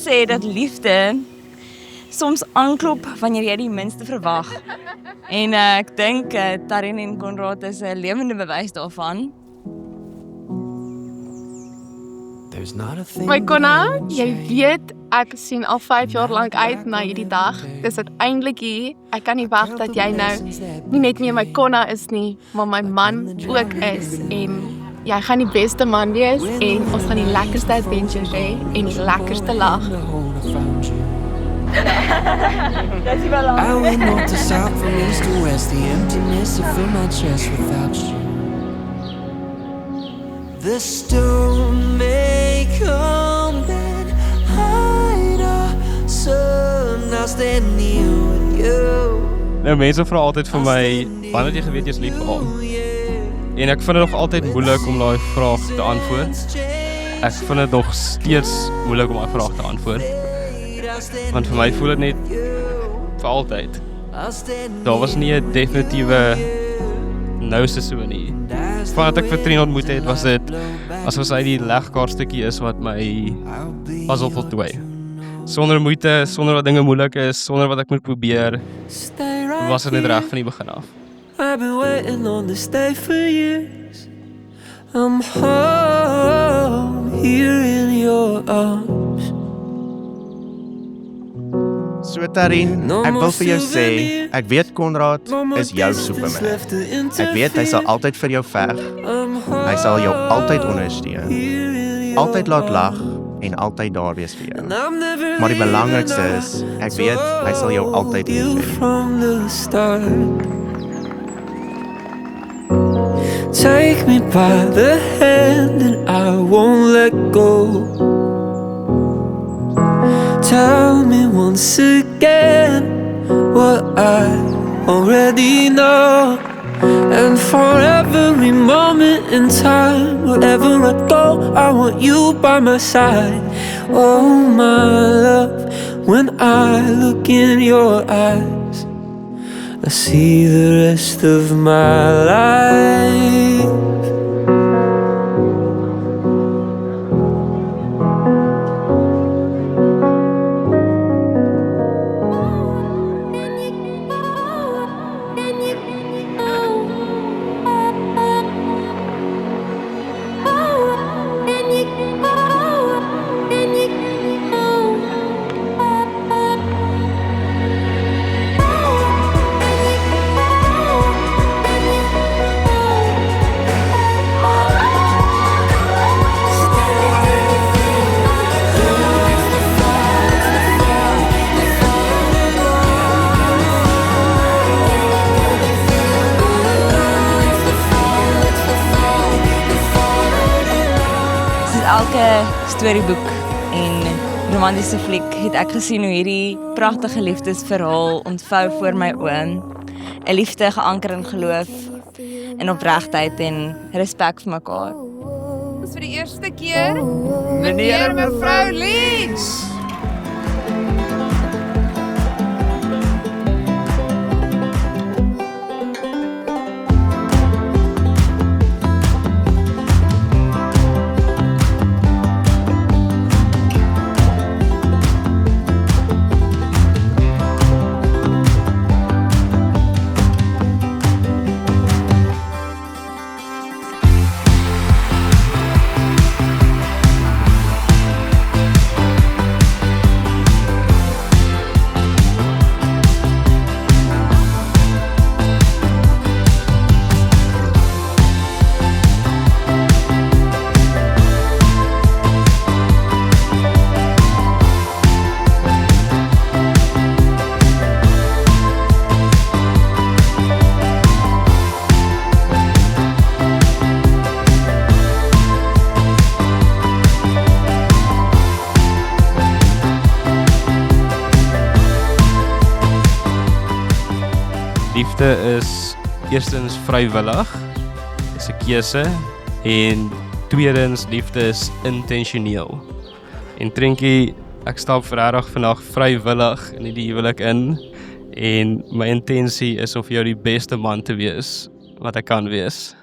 gesê dat liefde soms aanklop wanneer jy die minste verwag. En ek dink Taryn en Konrad is 'n lewende bewys daarvan. My Konna, jy weet, ek sien al 5 jaar lank uit na hierdie dag. Dis uiteindelik hier. Ek kan nie wag dat jy nou nie net meer my Konna is nie, maar my man ook is. En jy gaan die beste man wees en ons gaan die lekkerste adventures hê en die lekkerste lag. I went north to south, from east to west. The emptiness that filled my chest without you. The storm may come and hide our sun. I'll stand near with you. Nou mense vra altyd vir my, wanneer jy geweet jy's lief vir haar? En ek vind dit nog altyd moeilik om daai vraag te antwoord. Ek vind dit nog steeds moeilik om daai vraag te antwoord. Want vir my voel dit net vir altyd. Daar was nie 'n definitiewe nou seisoen nie. Vandat ek vir Trina ontmoet het, was dit asof sy die legkaartstukkie is wat my puzzle voltooi. Sonder moeite, sonder wat dinge moeilik is, sonder wat ek moet probeer, was dit net reg van die begin af. I've been waiting on this day for years. I'm home here in your arms. So Taryn, ek wil vir jou sê, ek weet Konrad is jou Superman. Ek weet hy sal altyd vir jou veg. Hy sal jou altyd ondersteun. Altyd laat lag en altyd daar wees vir jou. Maar die belangrikste is, ek weet hy sal jou altyd lief hê. From the start. Take me by the hand and I won't let go. Tell me once again what I already know. And for every moment in time, wherever I go, I want you by my side. Oh my love, when I look in your eyes, I see the rest of my life. Elke storieboek en romantiese fliek het ek gesien hoe hierdie pragtige liefdesverhaal ontvou voor my oë. 'n Liefde geanker in geloof, in opregtheid en respek vir mekaar. Dis vir die eerste keer, meneer en mevrou Leach. Liefde is eerstens vrywillig, is 'n keuse, en tweedens liefde is intentioneel. En Trinkie, ek stap regtig vandag vrywillig in die huwelik in, en my intensie is om vir jou die beste man te wees wat ek kan wees.